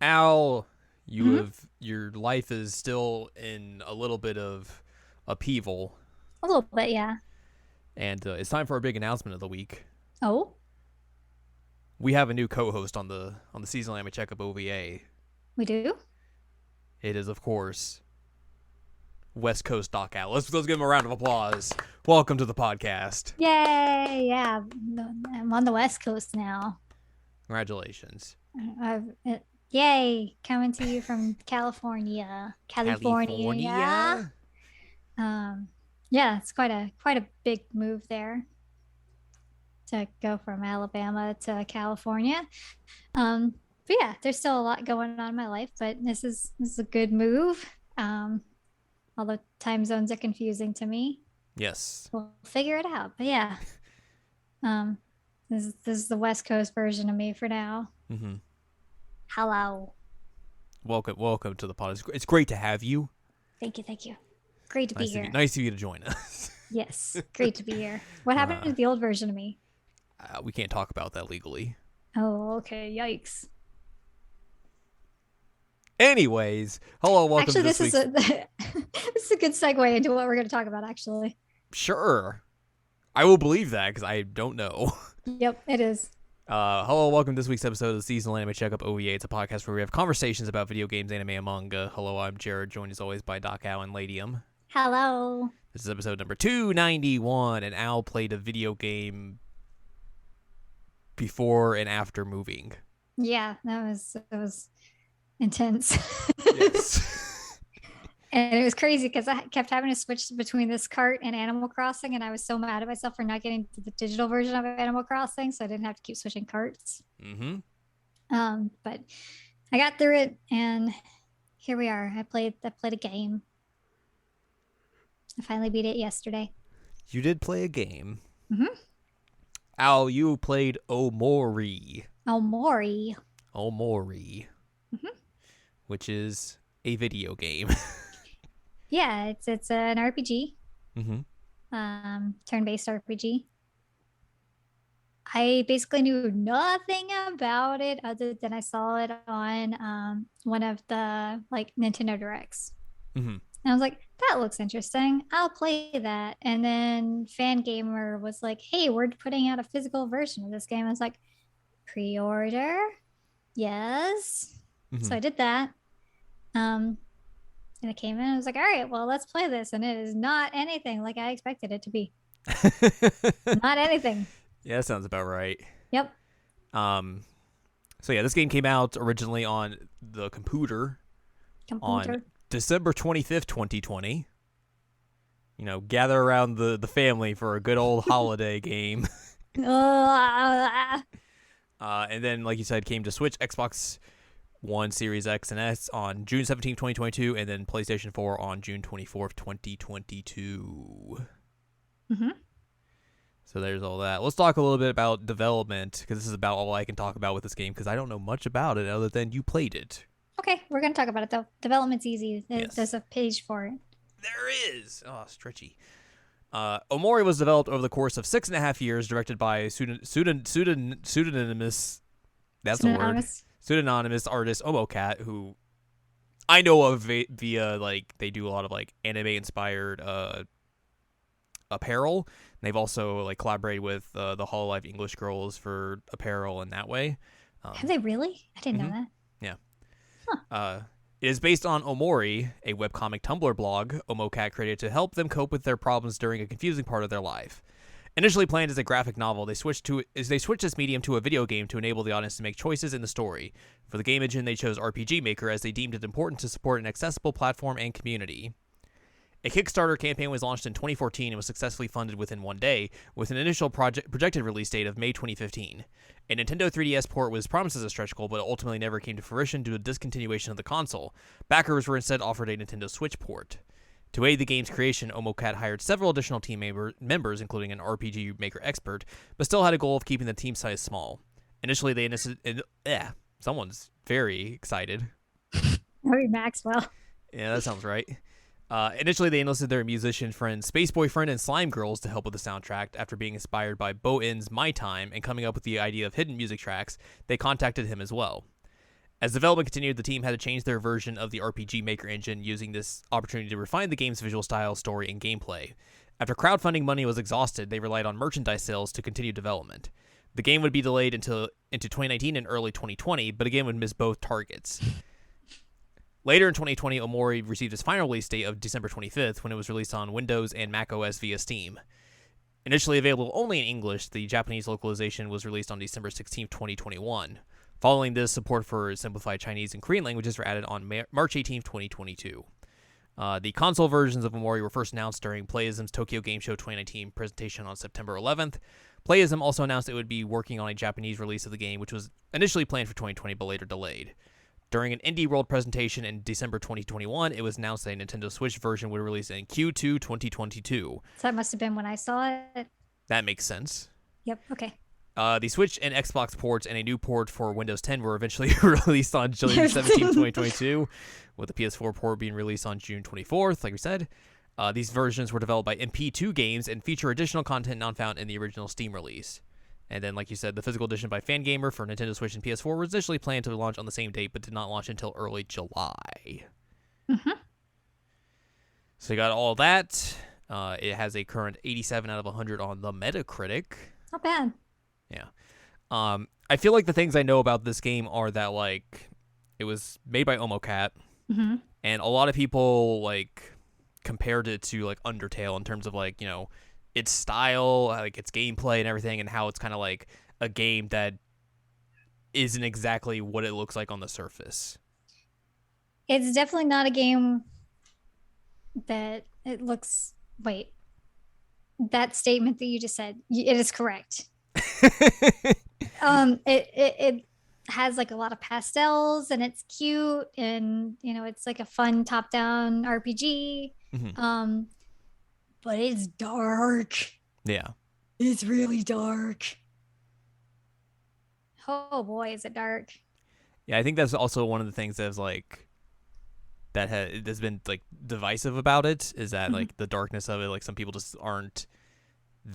Al, your life is still in a little bit of upheaval, A little bit, yeah. and it's time for our big announcement of the week. Oh, We have a new co-host on the seasonal anime checkup OVA. we do? It is, of course, West Coast Doc Al. Let's give him a round of applause. Welcome to the podcast. Yay! Yeah, I'm on the West Coast now. Congratulations. Yay! Coming to you from California. California? Um, yeah, it's quite a big move there to go from Alabama to California. But yeah, there's still a lot going on in my life, but this is a good move. All the time zones are confusing to me. Yes. We'll figure it out. But yeah, um, this is the West Coast version of me for now. Mm-hmm. Hello. Welcome to the pod. It's great to have you. Thank you. Great to be here. Nice of you to join us. Yes, great to be here. What happened to the old version of me? We can't talk about that legally. Oh, okay. Yikes. Anyways, hello, welcome Actually, to this is week's... this is a good segue into what we're going to talk about. Actually, Sure. I will believe that because I don't know. yep, it is. Hello, welcome to this week's episode of the Seasonal Anime Checkup OVA. It's a podcast where we have conversations about video games, anime, and manga. Hello, I'm Jared, joined as always by Doc Al and Ladium. Hello. This is episode number 291, and Al played a video game before and after moving. Yeah, that was intense. Yes. And it was crazy because I kept having to switch between this cart and Animal Crossing, and I was so mad at myself for not getting to the digital version of Animal Crossing, so I didn't have to keep switching carts. Mm-hmm. But I got through it, and here we are. I played a game. I finally beat it yesterday. You did play a game. Mm-hmm. Al, you played Omori. Omori. Mm-hmm. Which is a video game. Yeah, it's an RPG. Mm-hmm. Turn-based RPG. I basically knew nothing about it other than I saw it on one of the like Nintendo Directs. Mm-hmm. And I was like, that looks interesting. I'll play that. And then Fangamer was like, hey, we're putting out a physical version of this game. I was like, pre-order? Yes. Mm-hmm. So I did that. And it came in. I was like, all right, well, let's play this. And it is not anything like I expected it to be. Not anything. Yeah, that sounds about right. Yep. So yeah, this game came out originally on the computer. On December 25th, 2020. You know, gather around the family for a good old holiday game. And then, like you said, came to Switch, Xbox One, Series X and S on June 17th, 2022, and then PlayStation 4 on June 24th, 2022. Mm-hmm. So there's all that. Let's talk a little bit about development, because this is about all I can talk about with this game, because I don't know much about it other than you played it. Okay, we're going to talk about it, though. Development's easy. Yes. There's a page for it. There is! Oh, stretchy. Omori was developed over the course of 6.5 years, directed by pseudonymous... That's the word. Pseudonymous artist Omocat, who I know of via, like, they do a lot of, like, anime-inspired apparel. And they've also, like, collaborated with the Hololive English Girls for apparel in that way. Have they really? I didn't know that. Yeah. Huh. It is based on Omori, a webcomic Tumblr blog Omocat created to help them cope with their problems during a confusing part of their life. Initially planned as a graphic novel, they switched this medium to a video game to enable the audience to make choices in the story. For the game engine, they chose RPG Maker as they deemed it important to support an accessible platform and community. A Kickstarter campaign was launched in 2014 and was successfully funded within one day, with an initial projected release date of May 2015. A Nintendo 3DS port was promised as a stretch goal, but ultimately never came to fruition due to discontinuation of the console. Backers were instead offered a Nintendo Switch port. To aid the game's creation, Omocat hired several additional team members, including an RPG Maker expert, but still had a goal of keeping the team size small. Initially, they someone's very excited. Harry Maxwell. Yeah, that sounds right. Initially, they enlisted their musician friend Space Boyfriend and Slime Girls to help with the soundtrack. After being inspired by Bo-in's My Time and coming up with the idea of hidden music tracks, they contacted him as well. As development continued, the team had to change their version of the RPG Maker engine, using this opportunity to refine the game's visual style, story, and gameplay. After crowdfunding money was exhausted, they relied on merchandise sales to continue development. The game would be delayed into 2019 and early 2020, but again would miss both targets. Later in 2020, Omori received its final release date of December 25th, when it was released on Windows and macOS via Steam. Initially available only in English, the Japanese localization was released on December 16th, 2021. Following this, support for simplified Chinese and Korean languages were added on March 18th, 2022. The console versions of Omori were first announced during Playism's Tokyo Game Show 2019 presentation on September 11th. Playism also announced it would be working on a Japanese release of the game, which was initially planned for 2020 but later delayed. During an Indie World presentation in December 2021, it was announced that a Nintendo Switch version would release in Q2 2022. So that must have been when I saw it. That makes sense. Yep. Okay. The Switch and Xbox ports and a new port for Windows 10 were eventually released on July 17, 2022, with the PS4 port being released on June 24th, like we said. These versions were developed by MP2 Games and feature additional content not found in the original Steam release. And then, like you said, the physical edition by Fangamer for Nintendo Switch and PS4 was initially planned to launch on the same date, but did not launch until early July. Mm-hmm. So you got all that. It has a current 87 out of 100 on the Metacritic. Not bad. Yeah. I feel like the things I know about this game are that, like, it was made by Omocat, Mm-hmm. and a lot of people, like, compared it to, like, Undertale in terms of, like, you know, its style, like, its gameplay and everything, and how it's kind of like a game that isn't exactly what it looks like on the surface. It's definitely not a game that it looks. Wait, that statement that you just said, it is correct. It has like a lot of pastels and it's cute, and you know it's like a fun top-down RPG. Mm-hmm. But it's dark. Yeah. It's really dark. Oh boy, is it dark. Yeah, I think that's also one of the things that's like that's been like divisive about it, is that like the darkness of it. Like some people just aren't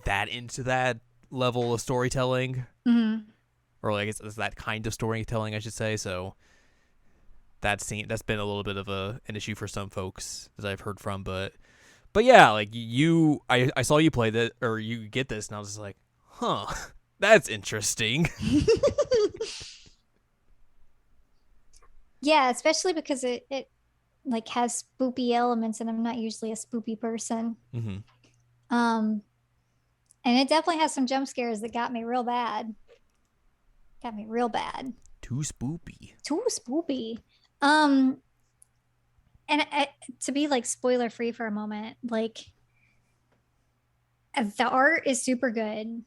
that into that level of storytelling, or like it's that kind of storytelling, I should say. So that's been a little bit of an issue for some folks, as I've heard from. But yeah, like I saw you play that, or you get this, and I was just like, huh, that's interesting. Yeah, especially because it like has spoopy elements, and I'm not usually a spoopy person. Mm-hmm. And it definitely has some jump scares that got me real bad. Too spoopy. And to be like spoiler free for a moment, like the art is super good.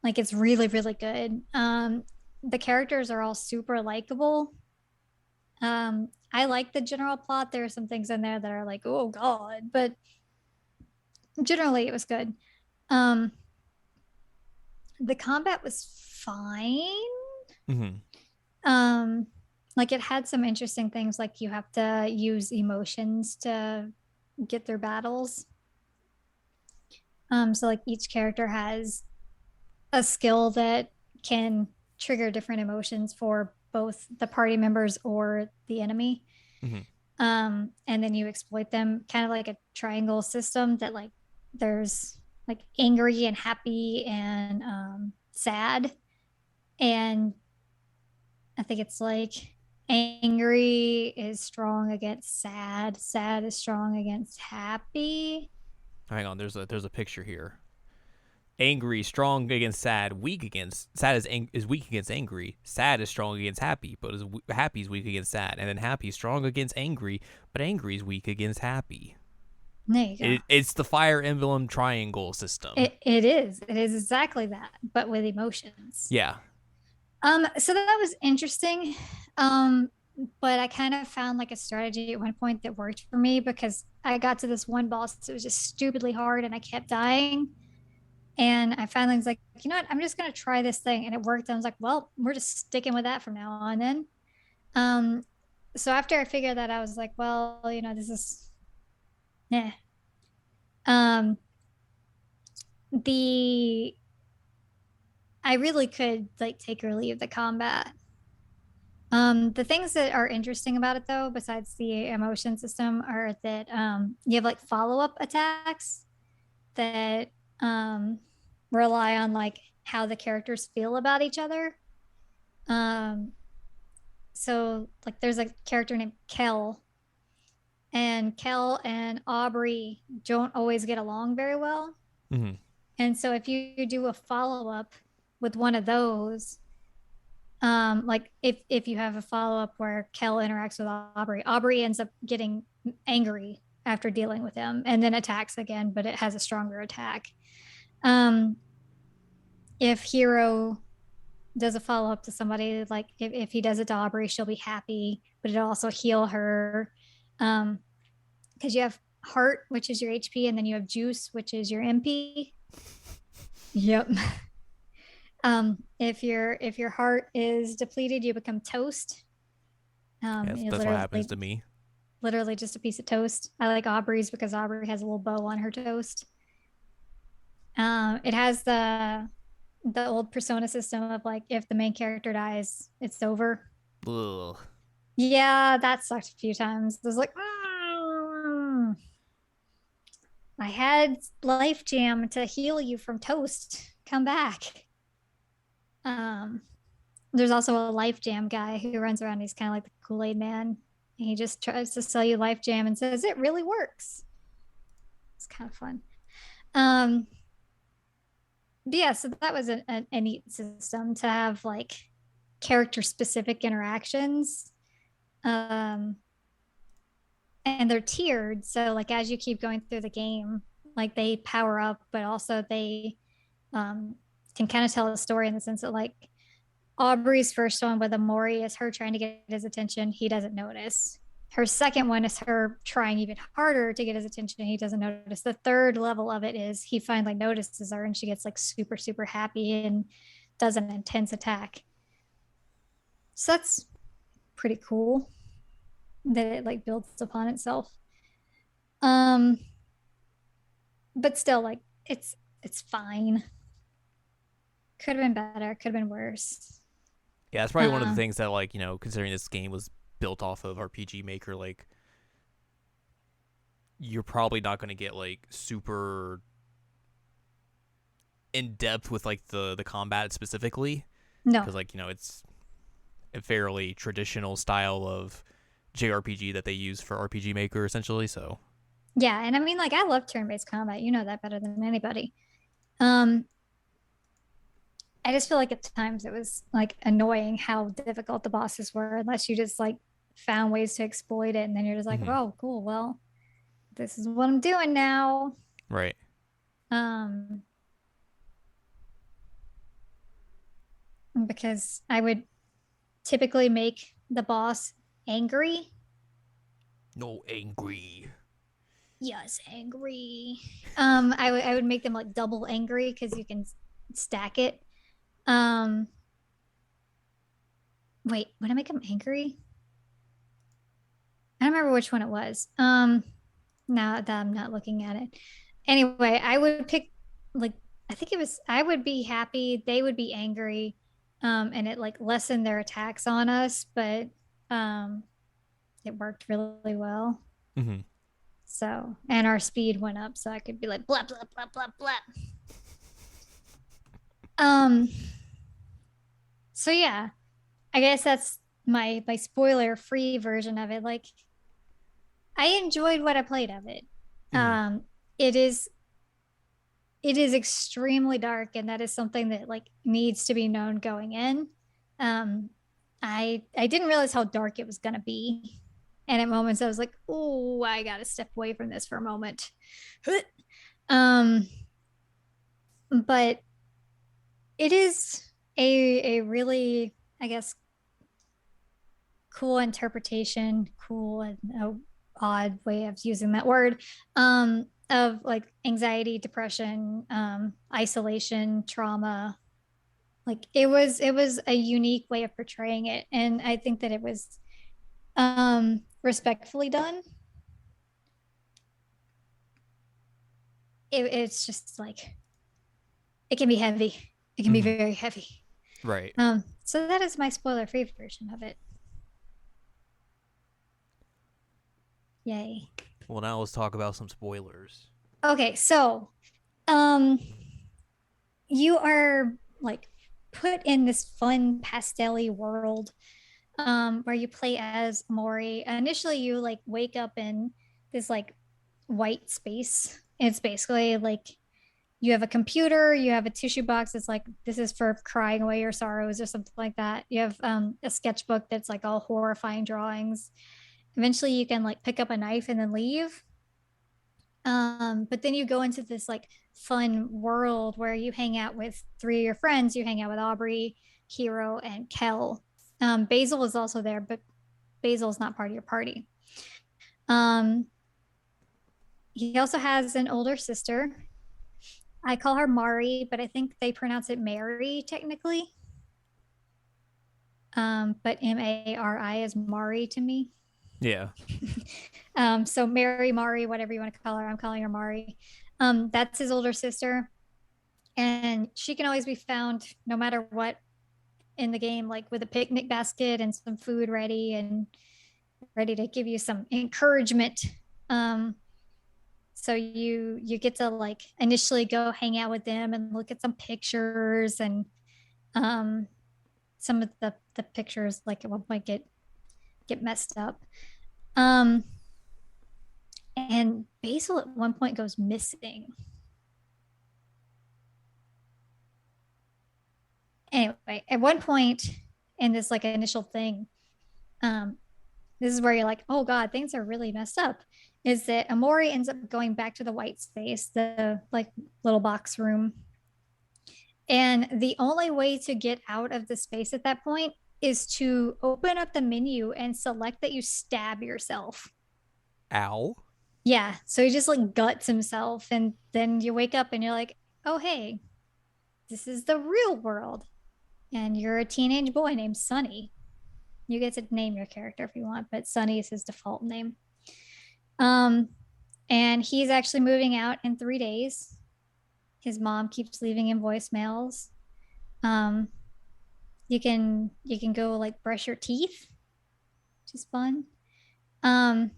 Like it's really, really good. The characters are all super likable. I like the general plot. There are some things in there that are like, oh God, but generally it was good. The combat was fine. Mm-hmm. Like it had some interesting things, like you have to use emotions to get through battles. So like each character has a skill that can trigger different emotions for both the party members or the enemy. Mm-hmm. And then you exploit them, kind of like a triangle system, that like there's like angry and happy and sad. And I think it's like angry is strong against sad, sad is strong against happy. Hang on, there's a picture here. Angry, strong against sad, weak against sad is weak against angry. Sad is strong against happy, but happy is weak against sad. And then happy is strong against angry, but angry is weak against happy. There you go. It's the Fire Emblem triangle system. It is exactly that, but with emotions. Yeah. So that was interesting. But I kind of found like a strategy at one point that worked for me, because I got to this one boss that was just stupidly hard and I kept dying. And I finally was like, you know what? I'm just going to try this thing. And it worked. I was like, well, we're just sticking with that from now on then. So after I figured that, I was like, well, you know, this is, yeah. I really could like take or leave the combat. The things that are interesting about it though, besides the emotion system, are that you have like follow-up attacks that rely on like how the characters feel about each other. Um, so like there's a character named Kel, and Kel and Aubrey don't always get along very well. Hmm. And so if you do a follow-up with one of those, like if you have a follow-up where Kel interacts with Aubrey ends up getting angry after dealing with him and then attacks again, but it has a stronger attack. Um, if Hero does a follow-up to somebody, like if he does it to Aubrey, she'll be happy, but it'll also heal her. Because you have heart, which is your HP, and then you have juice, which is your MP. Yep. If your heart is depleted, you become toast. Yes, You that's what happens to me. literally just a piece of toast. I like Aubrey's because Aubrey has a little bow on her toast. It has the old Persona system of like if the main character dies, it's over. Ugh. Yeah, that sucked a few times. It was like, I had life jam to heal you from toast. Come back. Um, there's also a life jam guy who runs around. He's kind of like the Kool-Aid man. He just tries to sell you life jam and says it really works. It's kind of fun. Um, but yeah, so that was a neat system to have like character specific interactions. Um, and they're tiered. So like as you keep going through the game, like they power up, but also they um, can kind of tell a story in the sense that like Aubrey's first one with Omori is her trying to get his attention. He doesn't notice. Her second one is her trying even harder to get his attention. He doesn't notice. The third level of it is he finally notices her and she gets like super, super happy and does an intense attack. So that's pretty cool that it like builds upon itself. Um, but still, like it's fine. Could have been better. Could have been worse. Yeah, that's probably one of the Uh, things that, like, considering this game was built off of RPG Maker, like, you're probably not going to get, like, super in depth with, like, the combat specifically. no, Because, like, it's a fairly traditional style of JRPG that they use for RPG Maker, essentially, so. yeah, and I mean, like I love turn-based combat. You know that better than anybody. Um, I just feel like at times it was like annoying how difficult the bosses were, unless you just like found ways to exploit it, and then you're just like, Hmm. oh, cool. Well, this is what I'm doing now. Right. Um, because I would typically make the boss angry. No, angry. Yes, angry. I would make them like double angry because you can stack it. Um, wait, would I make them angry? I don't remember which one it was. Now that I'm not looking at it. Anyway, I would pick like I think it was I would be happy, they would be angry, and it like lessened their attacks on us, but um, it worked really well. Hmm. So, and our speed went up, so I could be like blah blah blah blah blah. Um, so yeah, I guess that's my spoiler free version of it. Like I enjoyed what I played of it. Hmm. It is extremely dark, and that is something that like needs to be known going in. Um, I didn't realize how dark it was gonna be, and at moments I was like, "Oh, I gotta step away from this for a moment." um, but it is a really, I guess, cool interpretation, cool and odd way of using that word, of like anxiety, depression, isolation, trauma. Like it was a unique way of portraying it, and I think that it was respectfully done. It's just like it can be heavy. It can be Hmm. very heavy. Right. So that is my spoiler free version of it. Yay. Well, now let's talk about some spoilers. Okay, so um you are like put in this fun pastel world where you play as Omori. Initially you like wake up in this like white space. It's basically like you have a computer, you have a tissue box that's like this is for crying away your sorrows or something like that. You have a sketchbook that's like all horrifying drawings. Eventually you can like pick up a knife and then leave. But then you go into this like fun world where you hang out with three of your friends. You hang out with Aubrey, Hero, and Kel. Basil is also there, but Basil is not part of your party. Um, he also has an older sister. I call her Mari, but I think they pronounce it Mary technically. But Mari is Mari to me. Yeah. So Mary, Mari, whatever you want to call her, I'm calling her Mari. That's his older sister, and she can always be found no matter what in the game, like with a picnic basket and some food ready and ready to give you some encouragement. Um, so you get to like initially go hang out with them and look at some pictures and um, some of the pictures like at one point get messed up. Um, and Basil at one point goes missing. Anyway, at one point in this like initial thing, this is where you're like, oh god, things are really messed up. Is that Omori ends up going back to the white space, the like little box room, and the only way to get out of the space at that point is to open up the menu and select that you stab yourself. Ow. Yeah, so he just like guts himself, and then you wake up and you're like, oh hey, this is the real world, and you're a teenage boy named Sunny. You get to name your character if you want, but Sunny is his default name. And he's actually moving out in 3 days. His mom keeps leaving him voicemails. Um, you can go like brush your teeth, which is fun. Um,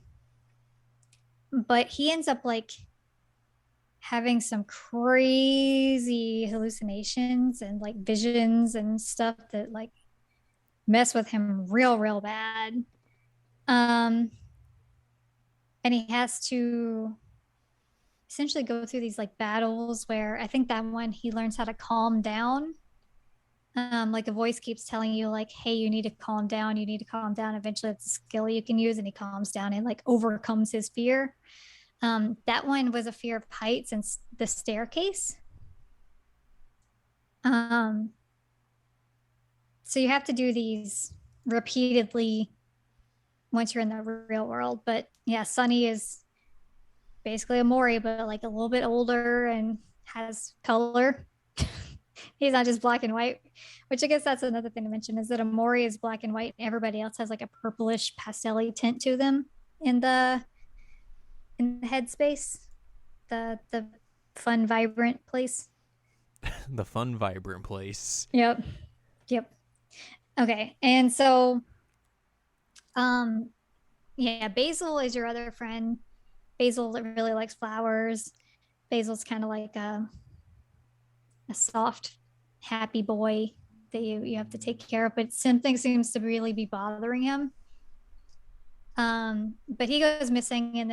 but he ends up like having some crazy hallucinations and like visions and stuff that like mess with him real bad. Um, and he has to essentially go through these like battles where I think that one he learns how to calm down. Like a voice keeps telling you like, hey, you need to calm down, you need to calm down. Eventually it's a skill you can use, and he calms down and like overcomes his fear. That one was a fear of heights and the staircase. So you have to do these repeatedly once you're in the real world. But yeah, Sunny is basically a Mori, but like a little bit older and has color. He's not just black and white, which I guess that's another thing to mention is that Omori is black and white and everybody else has like a purplish pastel tint to them in the headspace, the fun, vibrant place. The fun, vibrant place. Yep. Yep. Okay. And so yeah, Basil is your other friend. Basil really likes flowers. Basil's kind of like a soft, happy boy that you have to take care of, but something seems to really be bothering him. But he goes missing, and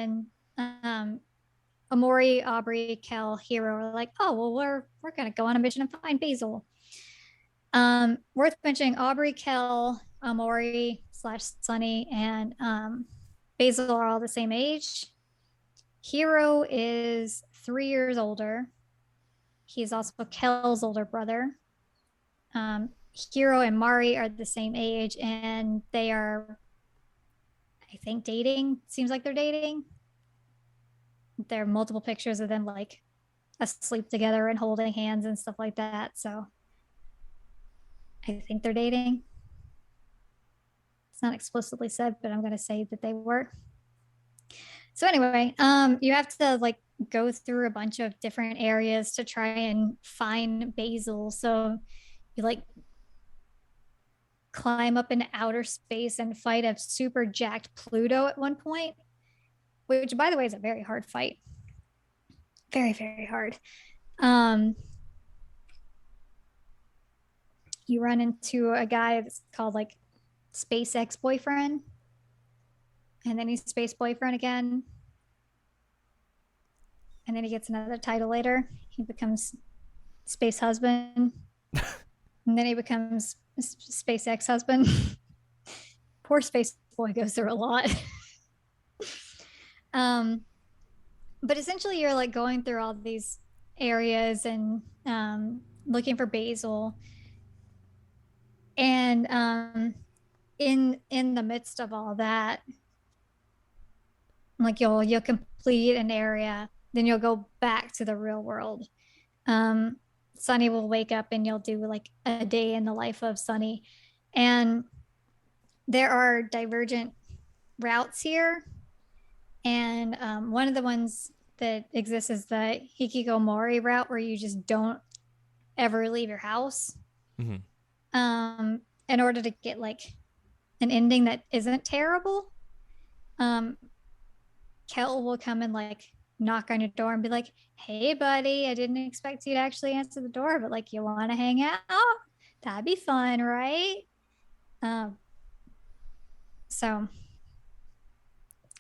then Omori, Aubrey, Kel, Hero are like, oh well, we're gonna go on a mission and find Basil. Worth mentioning, Aubrey, Kel, Omori slash Sunny, and Basil are all the same age. Hero is 3 years older. He's also Kel's older brother. Hero and Mari are the same age, and they are, I think, dating. Seems like they're dating. There are multiple pictures of them like asleep together and holding hands and stuff like that. So I think they're dating. It's not explicitly said, but I'm going to say that they were. So anyway, you have to like go through a bunch of different areas to try and find Basil. So you like climb up into outer space and fight a super jacked Pluto at one point. which by the way is a very hard fight. Very, very hard. Um, you run into a guy that's called like Space Ex Boyfriend, and then he's Space Boyfriend again. And then he gets another title later. He becomes Space Husband. And then he becomes Space Ex Husband. Poor Space Boy goes through a lot. But essentially, you're like going through all these areas and looking for Basil. And in the midst of all that, like you'll complete an area, then you'll go back to the real world. Sunny will wake up and you'll do like a day in the life of Sunny, and there are divergent routes here, and one of the ones that exists is the Hikikomori route, where you just don't ever leave your house. In order to get like an ending that isn't terrible. Kel will come and like knock on your door and be like, hey buddy, I didn't expect you to actually answer the door, but like, you want to hang out? That'd be fun, right? So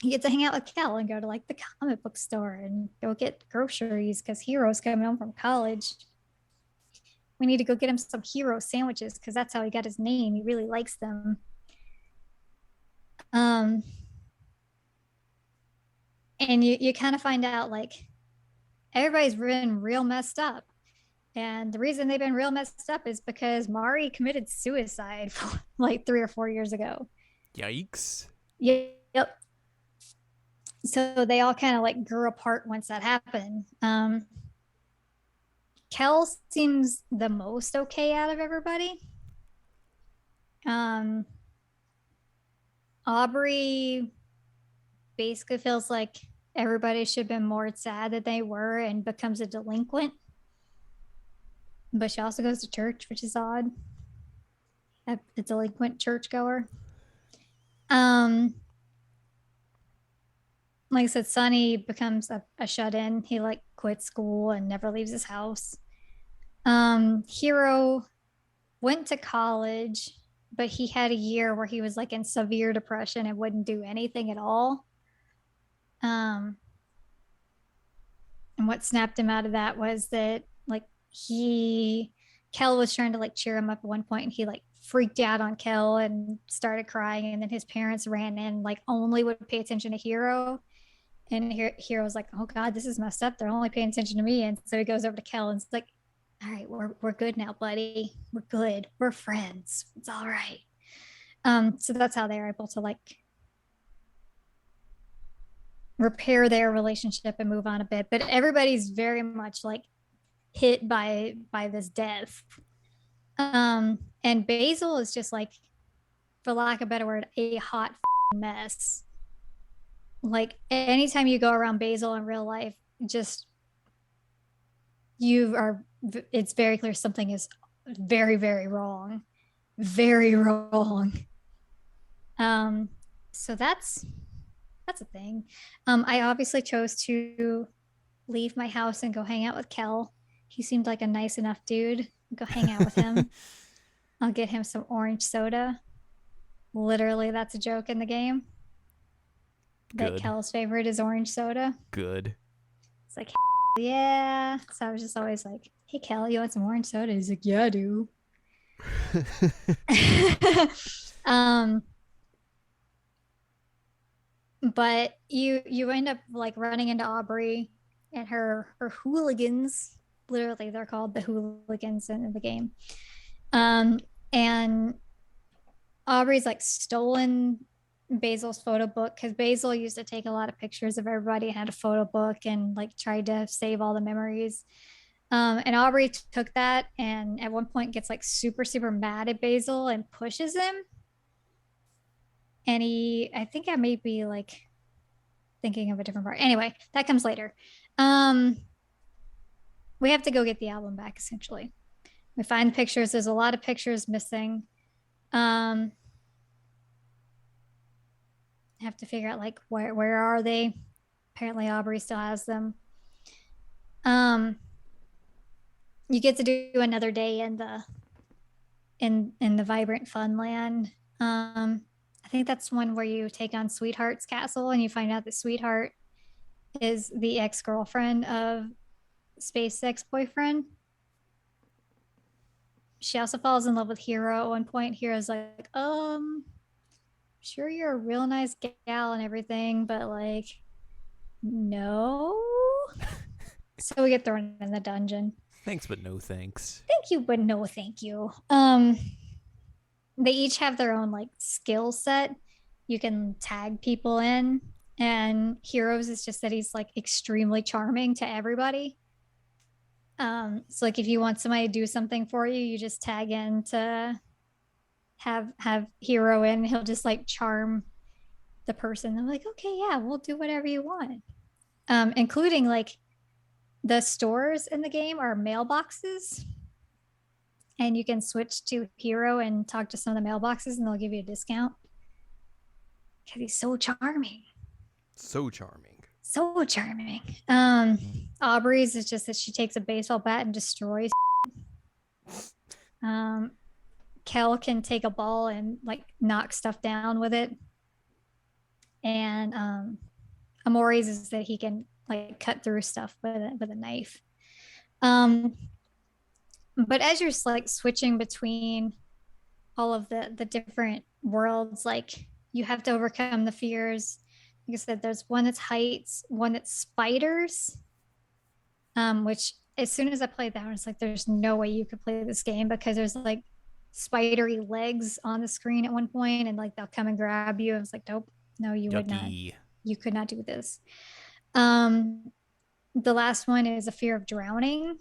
you get to hang out with Kel and go to like the comic book store and go get groceries because Hero's coming home from college. We need to go get him some Hero sandwiches because that's how he got his name. He really likes them. And you kind of find out like everybody's been real messed up. And the reason they've been real messed up is because Mari committed suicide like 3 or 4 years ago. Yikes. Yep. So they all kind of like grew apart once that happened. Kel seems the most okay out of everybody. Aubrey basically feels like everybody should have been more sad that they were and becomes a delinquent. But she also goes to church, which is odd. A delinquent churchgoer. Like I said, Sunny becomes a shut-in. He like quits school and never leaves his house. Hero went to college, but he had a year where he was like in severe depression and wouldn't do anything at all. And what snapped him out of that was that like Kel was trying to like cheer him up at one point, and he like freaked out on Kel and started crying, and then his parents ran in, like only would pay attention to Hero. And Hero's like, oh God, this is messed up. They're only paying attention to me. And so he goes over to Kel and it's like, all right, we're good now, buddy. We're good. We're friends. It's all right. So that's how they're able to like repair their relationship and move on a bit. But everybody's very much like hit by this death. And Basil is just like, for lack of a better word, a hot mess. Like anytime you go around Basil in real life, just it's very clear something is very, very wrong. Very wrong. So that's a thing. I obviously chose to leave my house and go hang out with Kel. He seemed like a nice enough dude. Go hang out with him. I'll get him some orange soda. Literally, that's a joke in the game. That Good. Kel's favorite is orange soda. Good. It's like, yeah. So I was just always like, hey, Kel, you want some orange soda? He's like, yeah, I do. But you end up like running into Aubrey and her hooligans. Literally, they're called the hooligans in the game. And Aubrey's like stolen Basil's photo book because Basil used to take a lot of pictures of everybody and had a photo book and like tried to save all the memories. And Aubrey took that and at one point gets like super, super mad at Basil and pushes him. And I think I may be like thinking of a different part. Anyway, that comes later. We have to go get the album back, essentially. We find pictures. There's a lot of pictures missing. Have to figure out like where are they? apparently Aubrey still has them. Um, you get to do another day in the vibrant fun land. I think that's one where you take on Sweetheart's castle and you find out that Sweetheart is the ex-girlfriend of Space ex-boyfriend. She also falls in love with Hero at one point. Hero's like, sure you're a real nice gal and everything, but like, no. So we get thrown in the dungeon. Thanks, but no thanks. Thank you, but no thank you. They each have their own like skill set. You can tag people in, and Heroes is just that he's like extremely charming to everybody. So like if you want somebody to do something for you, you just tag in to have Hero in. He'll just like charm the person. They're like, okay, yeah, we'll do whatever you want. Including like the stores in the game are mailboxes, and you can switch to Hero and talk to some of the mailboxes, and they'll give you a discount because he's so charming. So charming. So charming. Aubrey's is just that she takes a baseball bat and destroys. Kel can take a ball and like knock stuff down with it. And Omori's is that he can like cut through stuff with a knife. But as you're like switching between all of the different worlds, like you have to overcome the fears. Like I said, there's one that's heights, one that's spiders, which as soon as I played that, I was like, there's no way you could play this game because there's like spidery legs on the screen at one point, and like they'll come and grab you. I was like, nope, no, you would not. You could not do this. The last one is a fear of drowning.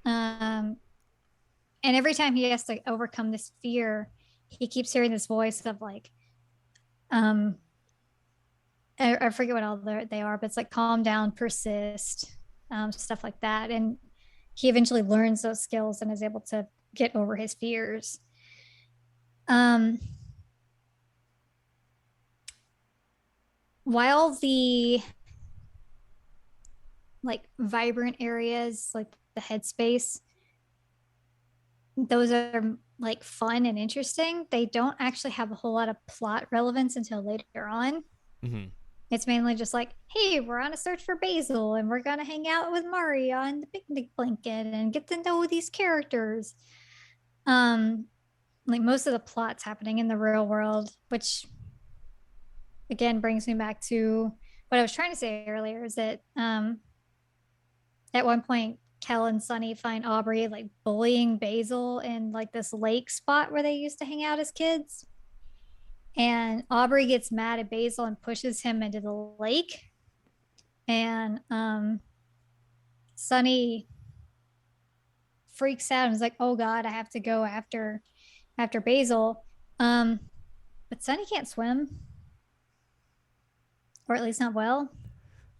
And every time he has to overcome this fear, he keeps hearing this voice of like, I forget what all they are, but it's like calm down, persist, stuff like that. And he eventually learns those skills and is able to get over his fears. While the like vibrant areas, like the headspace, those are like fun and interesting, they don't actually have a whole lot of plot relevance until later on. Mm-hmm. It's mainly just like, hey, we're on a search for Basil and we're gonna hang out with Mari on the picnic blanket and get to know these characters. Like most of the plot's happening in the real world, which again brings me back to what I was trying to say earlier, is that at one point Kel and Sunny find Aubrey like bullying Basil in like this lake spot where they used to hang out as kids. And Aubrey gets mad at Basil and pushes him into the lake. And Sunny freaks out and is like, oh God, I have to go after Basil. But Sunny can't swim. Or at least not well.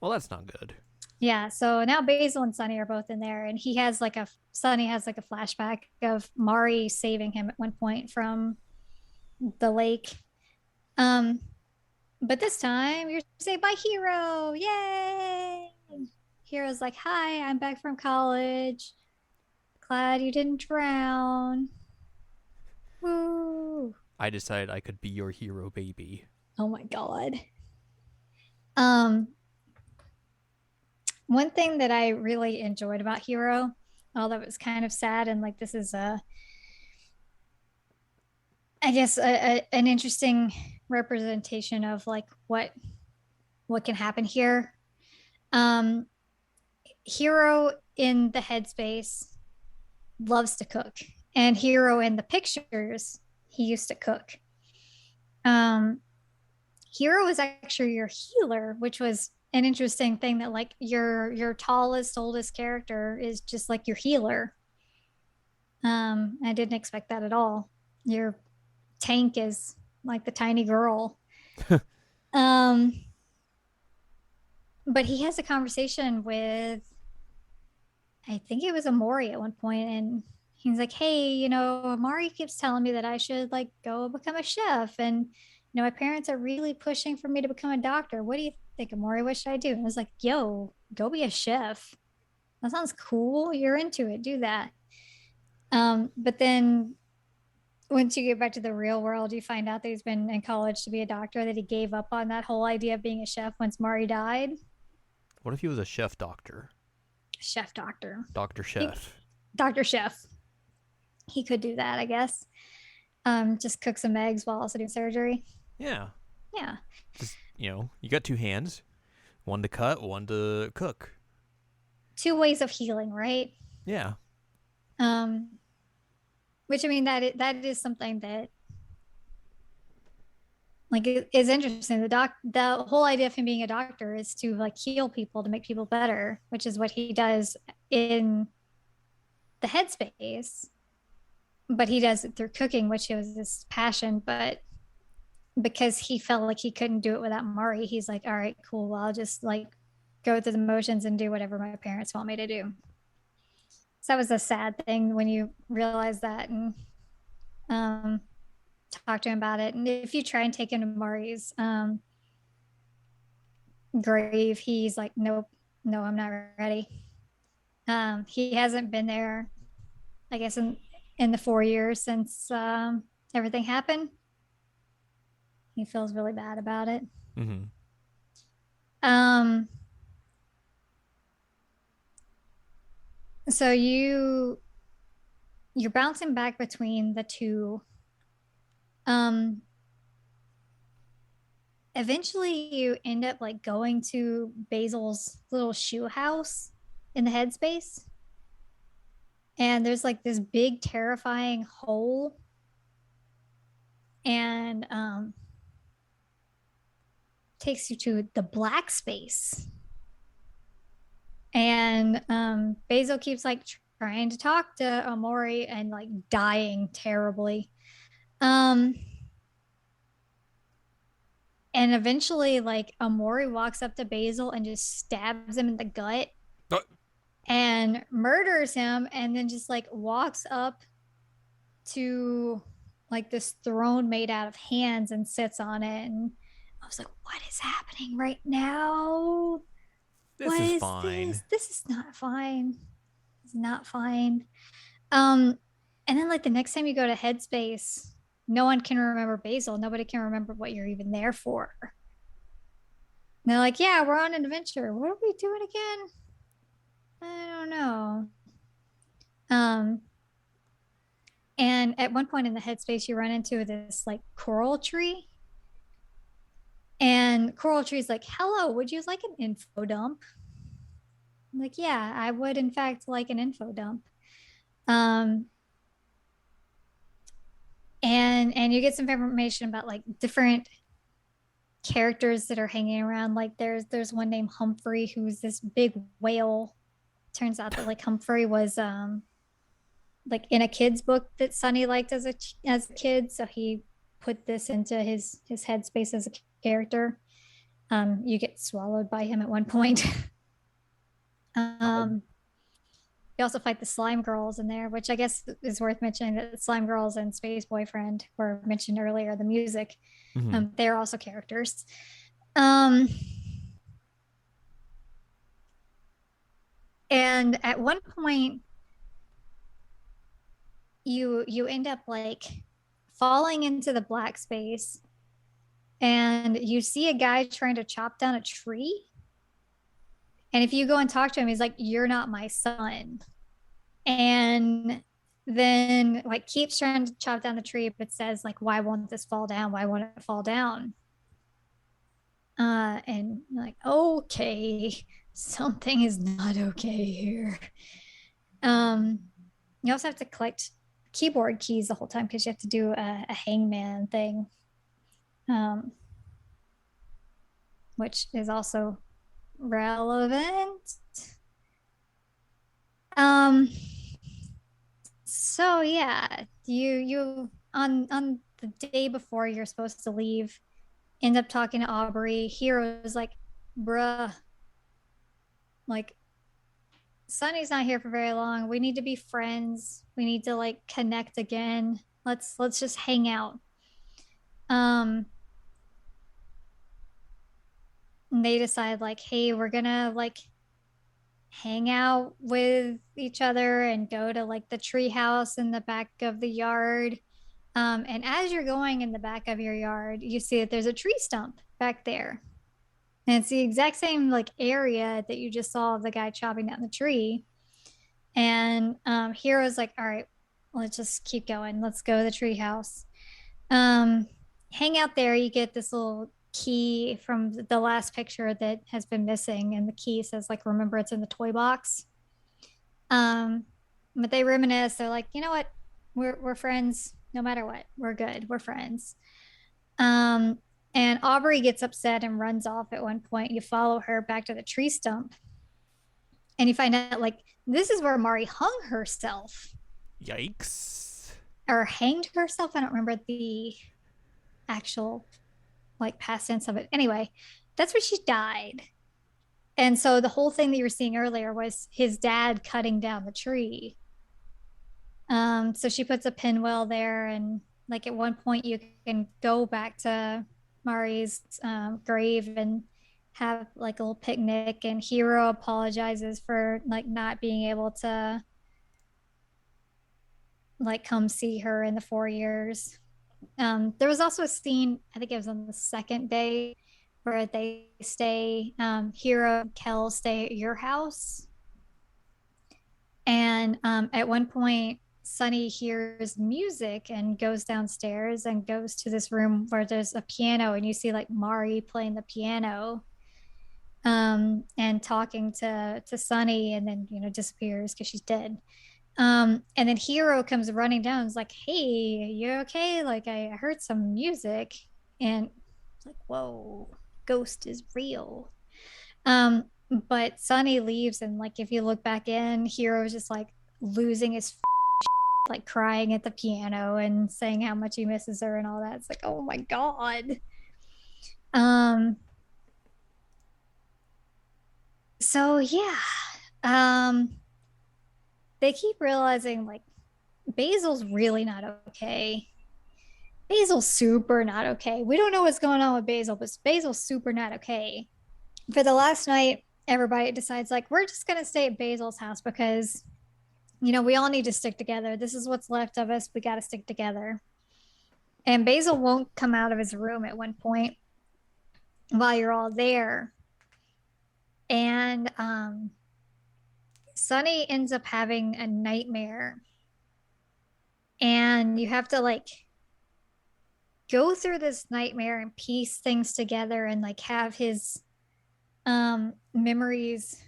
Well, that's not good. Yeah, so now Basil and Sunny are both in there, and Sunny has like a flashback of Mari saving him at one point from the lake. But this time you're saved by Hero. Yay! Hero's like, hi, I'm back from college. Glad you didn't drown. Woo! I decided I could be your hero, baby. Oh my God. One thing that I really enjoyed about Hero, although it was kind of sad, and like this is an interesting representation of like what can happen here. Hero in the headspace loves to cook, and Hero in the pictures, he used to cook. Hero is actually your healer, which was an interesting thing, that like your tallest, oldest character is just like your healer. I didn't expect that at all. Your tank is like the tiny girl. But he has a conversation with, I think it was Omori at one point, and he's like, hey, Omori keeps telling me that I should like go become a chef, and my parents are really pushing for me to become a doctor. What do you think, Omori? What should I do? And I was like, yo, go be a chef. That sounds cool. You're into it. Do that. But then once you get back to the real world, you find out that he's been in college to be a doctor, that he gave up on that whole idea of being a chef once Mari died. What if he was a chef doctor? Chef doctor. Doctor He, chef. Dr. Chef. He could do that, I guess. Just cook some eggs while also doing surgery. Yeah. Yeah. Just, you got two hands, one to cut, one to cook. Two ways of healing, right? Yeah. Um, which I mean that is something that like is interesting. The whole idea of him being a doctor is to like heal people, to make people better, which is what he does in the headspace. But he does it through cooking, which was his passion. But because he felt like he couldn't do it without Mari, he's like, all right, cool. Well, I'll just like go through the motions and do whatever my parents want me to do. So that was a sad thing when you realize that and um, talk to him about it. And if you try and take him to Mari's grave, he's like, nope, no, I'm not ready. He hasn't been there, I guess, in the 4 years since everything happened. He feels really bad about it. Mm-hmm. So you're bouncing back between the two. Eventually you end up like going to Basil's little shoe house in the headspace. And there's like this big terrifying hole. And takes you to the black space. And Basil keeps like trying to talk to Omori and like dying terribly. And eventually like Omori walks up to Basil and just stabs him in the gut and murders him, and then just like walks up to like this throne made out of hands and sits on it. And I was like, what is happening right now? This is fine. This is not fine. It's not fine. And then like the next time you go to Headspace, no one can remember Basil. Nobody can remember what you're even there for. And they're like, yeah, we're on an adventure. What are we doing again? I don't know. And at one point in the Headspace, you run into this like coral tree. And Coral Tree's like, hello, would you like an info dump? I'm like, yeah, I would in fact like an info dump. And you get some information about like different characters that are hanging around. Like there's one named Humphrey who's this big whale. Turns out that like Humphrey was like in a kid's book that Sunny liked as a kid, so he put this into his headspace as a character. You get swallowed by him at one point. You also fight the slime girls in there, which I guess is worth mentioning that slime girls and Space Boyfriend were mentioned earlier. The music, they're also characters. And at one point, you end up like falling into the black space, and you see a guy trying to chop down a tree. And if you go and talk to him, he's like, you're not my son. And then like keeps trying to chop down the tree, but says like, why won't this fall down? Why won't it fall down? And you're like, okay, something is not okay here. You also have to collect keyboard keys the whole time because you have to do a hangman thing. Which is also relevant. So yeah, you on the day before you're supposed to leave, end up talking to Aubrey. Hero's like, bruh, like Sunny's not here for very long. We need to be friends. We need to like connect again. Let's just hang out. and they decide like, hey, we're gonna like hang out with each other and go to like the tree house in the back of the yard. And as you're going in the back of your yard, you see that there's a tree stump back there. And it's the exact same like area that you just saw of the guy chopping down the tree. And Hero's like, all right, let's just keep going. Let's go to the tree house. Um, Hang out there. You get this little key from the last picture that has been missing, and the key says like, remember it's in the toy box. Um, but they reminisce. They're like, you know what? We're friends no matter what. We're good. We're friends. Um, and Aubrey gets upset and runs off at one point. You follow her back to the tree stump, and you find out like this is where Mari hung herself Yikes. or hanged herself. I don't remember the actual like past tense of it. Anyway, that's where she died. And so the whole thing that you were seeing earlier was his dad cutting down the tree. So she puts a pinwheel there, and like at one point you can go back to Mari's grave and have like a little picnic. And Hero apologizes for like not being able to like come see her in the 4 years. There was also a scene, I think it was on the second day, where they stay, Hero and Kel stay at your house. And at one point, Sunny hears music and goes downstairs and goes to this room where there's a piano, and you see like Mari playing the piano, and talking to Sunny, and then disappears because she's dead. And then Hero comes running down and is like, hey, you okay? Like, I heard some music. And it's like, whoa, ghost is real. But Sunny leaves, and like if you look back in, Hero's just like losing his like crying at the piano and saying how much he misses her and all that. It's like, oh my God. Um so yeah. Um they keep realizing like Basil's really not okay. Basil's super not okay. We don't know what's going on with Basil, but Basil's super not okay. For the last night, everybody decides like we're just gonna stay at Basil's house because we all need to stick together. This is what's left of us. We got to stick together. And Basil won't come out of his room at one point while you're all there. And Sunny ends up having a nightmare. And you have to like go through this nightmare and piece things together and like have his memories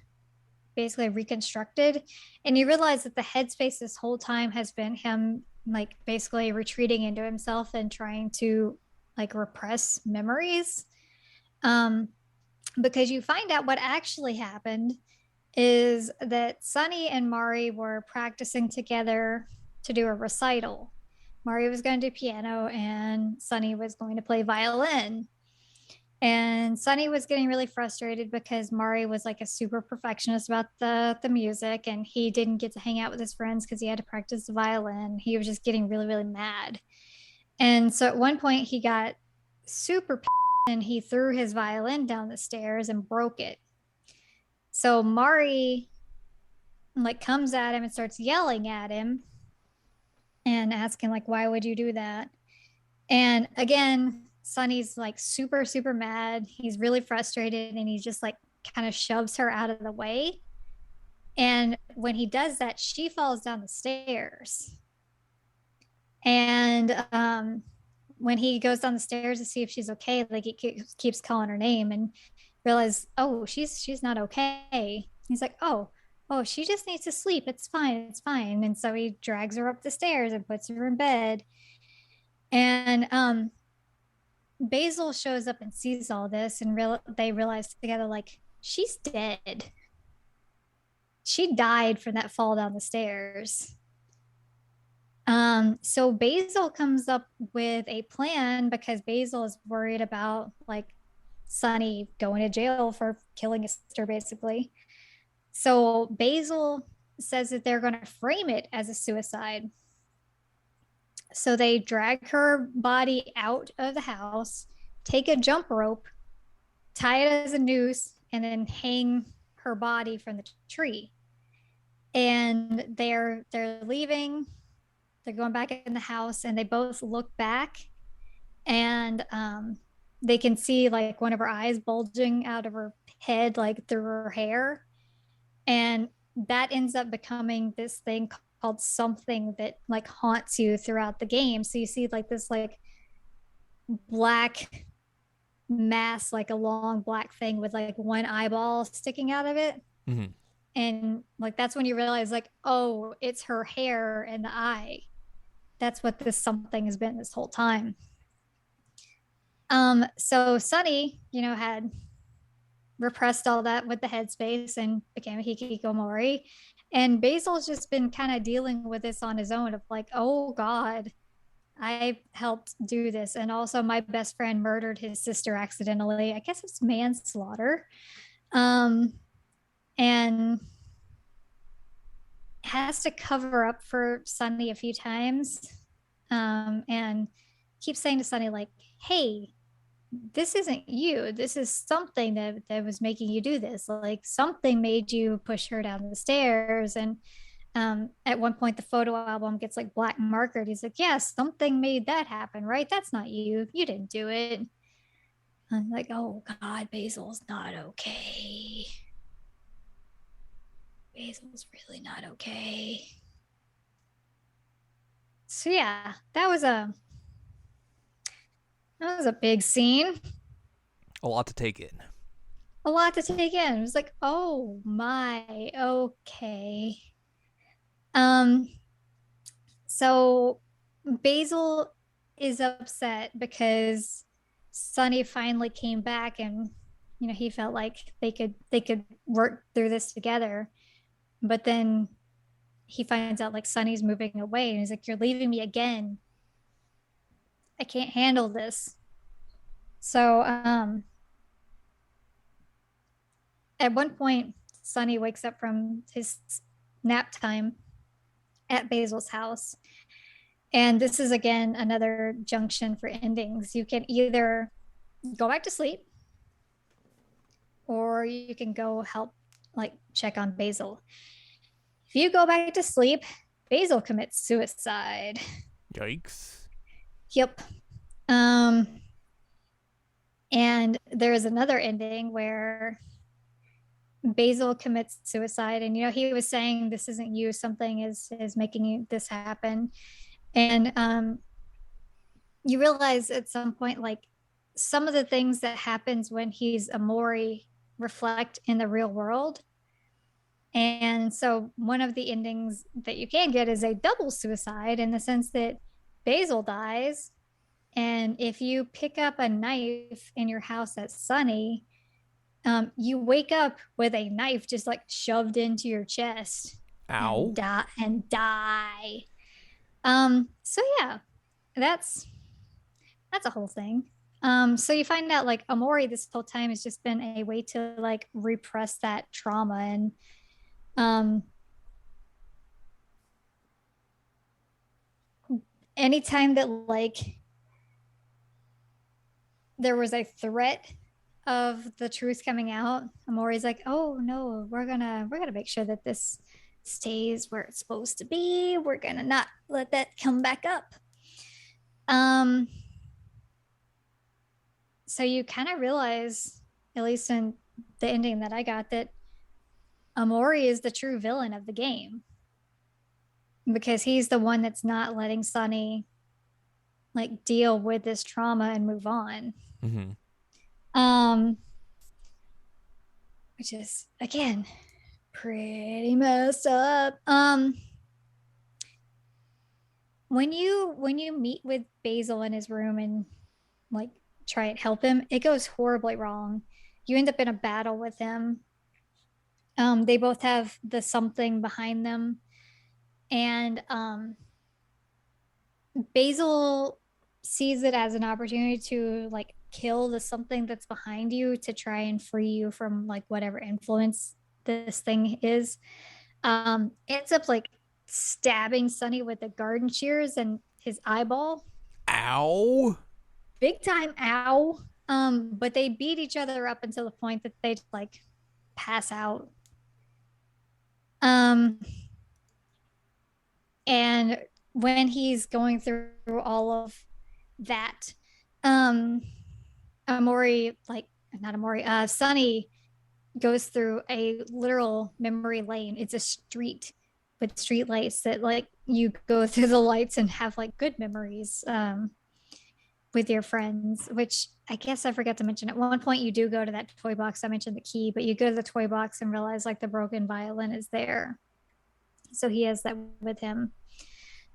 basically reconstructed. And you realize that the headspace this whole time has been him like basically retreating into himself and trying to like repress memories. Because you find out what actually happened is that Sunny and Mari were practicing together to do a recital. Mari was going to do piano and Sunny was going to play violin. And Sunny was getting really frustrated because Mari was like a super perfectionist about the music, and he didn't get to hang out with his friends because he had to practice the violin. He was just getting really, really mad. And so at one point he got super pissed and he threw his violin down the stairs and broke it. So Mari like comes at him and starts yelling at him and asking like, why would you do that? And again, Sunny's like super, super mad. He's really frustrated and he just like kind of shoves her out of the way. And when he does that, she falls down the stairs. And when he goes down the stairs to see if she's okay, like he keeps calling her name and realize, oh, she's not okay. He's like, oh, she just needs to sleep. It's fine. It's fine. And so he drags her up the stairs and puts her in bed. And Basil shows up and sees all this, and they realize together like she's dead. She died from that fall down the stairs. So Basil comes up with a plan because Basil is worried about like Sunny going to jail for killing his sister, basically. So Basil says that they're going to frame it as a suicide. So they drag her body out of the house, take a jump rope, tie it as a noose, and then hang her body from the tree. And they're leaving. They're going back in the house, and they both look back, and they can see like one of her eyes bulging out of her head, like through her hair, and that ends up becoming this thing called something that like haunts you throughout the game. So you see like this like black mass, like a long black thing with like one eyeball sticking out of it. Mm-hmm. And like that's when you realize like, oh, it's her hair and the eye. That's what this something has been this whole time. So Sunny, had repressed all that with the headspace and became a hikikomori. And Basil's just been kind of dealing with this on his own of like, oh God, I helped do this. And also my best friend murdered his sister accidentally. I guess it's manslaughter. Um, and has to cover up for Sunny a few times. And keeps saying to Sunny, like, hey, this isn't you. This is something that was making you do this. Like something made you push her down the stairs. And at one point, the photo album gets like black markered. He's like, yeah, something made that happen, right? That's not you. You didn't do it. I'm like, oh God, Basil's not okay. Basil's really not okay. So yeah, that was a big scene. A lot to take in. A lot to take in. It was like, oh my, okay. Um, so Basil is upset because Sunny finally came back and he felt like they could work through this together. But then he finds out like Sunny's moving away and he's like, you're leaving me again. I can't handle this. So at one point, Sunny wakes up from his nap time at Basil's house. And this is again another junction for endings. You can either go back to sleep or you can go help like check on Basil. If you go back to sleep, Basil commits suicide. Yikes. Yep. And there is another ending where Basil commits suicide, and he was saying this isn't you, something is making this happen. And you realize at some point like some of the things that happens when he's Omori reflect in the real world. And so one of the endings that you can get is a double suicide in the sense that Basil dies, and if you pick up a knife in your house at Sunny, you wake up with a knife just like shoved into your chest. Ow. And die. So yeah, that's a whole thing. So you find out like Omori this whole time has just been a way to like repress that trauma. And anytime that like there was a threat of the truth coming out, Amori's like, oh no, we're gonna make sure that this stays where it's supposed to be. We're gonna not let that come back up. So you kind of realize, at least in the ending that I got, that Omori is the true villain of the game because he's the one that's not letting Sunny like deal with this trauma and move on. Mm-hmm. Which is again pretty messed up. When you meet with Basil in his room and like try and help him, it goes horribly wrong. You end up in a battle with him. They both have the something behind them, and Basil sees it as an opportunity to like kill the something that's behind you to try and free you from like whatever influence this thing is. Ends up like stabbing Sunny with the garden shears and his eyeball. Ow. Big time ow. But they beat each other up until the point that they like pass out. Um, and when he's going through all of that, um, Omori, like not Omori, Sunny goes through a literal memory lane. It's a street with street lights that like you go through the lights and have like good memories with your friends, which I guess I forgot to mention. At one point, you do go to that toy box. I mentioned the key, but you go to the toy box and realize like the broken violin is there. So he has that with him.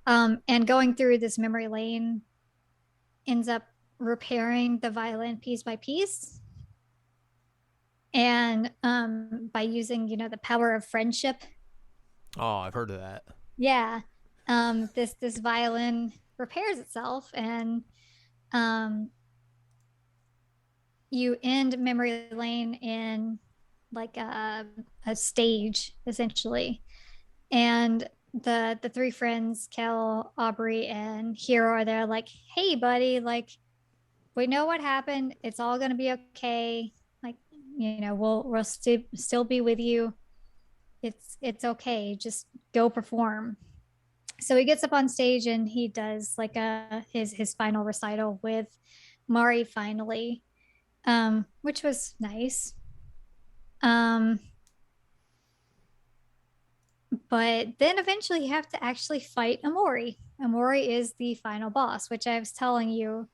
And going through this memory lane ends up repairing the violin piece by piece. And by using, the power of friendship. Oh, I've heard of that. Yeah. This violin repairs itself, and um, you end memory lane in like a stage essentially, and the three friends, Kel, Aubrey, and Hero, are there like, hey buddy, like we know what happened, it's all gonna be okay, like we'll still be with you, it's okay, just go perform. So he gets up on stage and he does like his final recital with Mari finally, which was nice. Um, but then eventually you have to actually fight Omori. Omori is the final boss, which I was telling you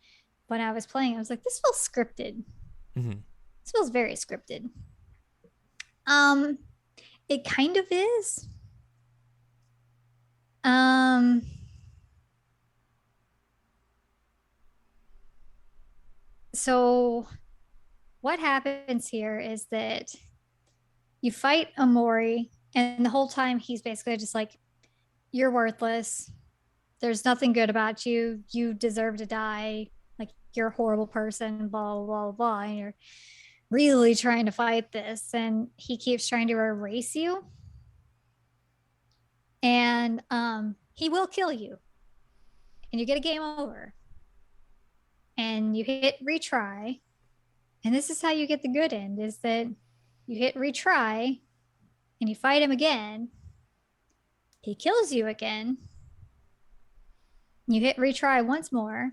when I was playing. I was like, this feels scripted. Mm-hmm. This feels very scripted. Um, it kind of is. Um, so what happens here is that you fight Omori, and the whole time he's basically just like, you're worthless. There's nothing good about you. You deserve to die. Like, you're a horrible person, blah, blah, blah, blah. And you're really trying to fight this. And he keeps trying to erase you. And he will kill you. And you get a game over. And you hit retry. And this is how you get the good end, is that you hit retry and you fight him again. He kills you again. You hit retry once more.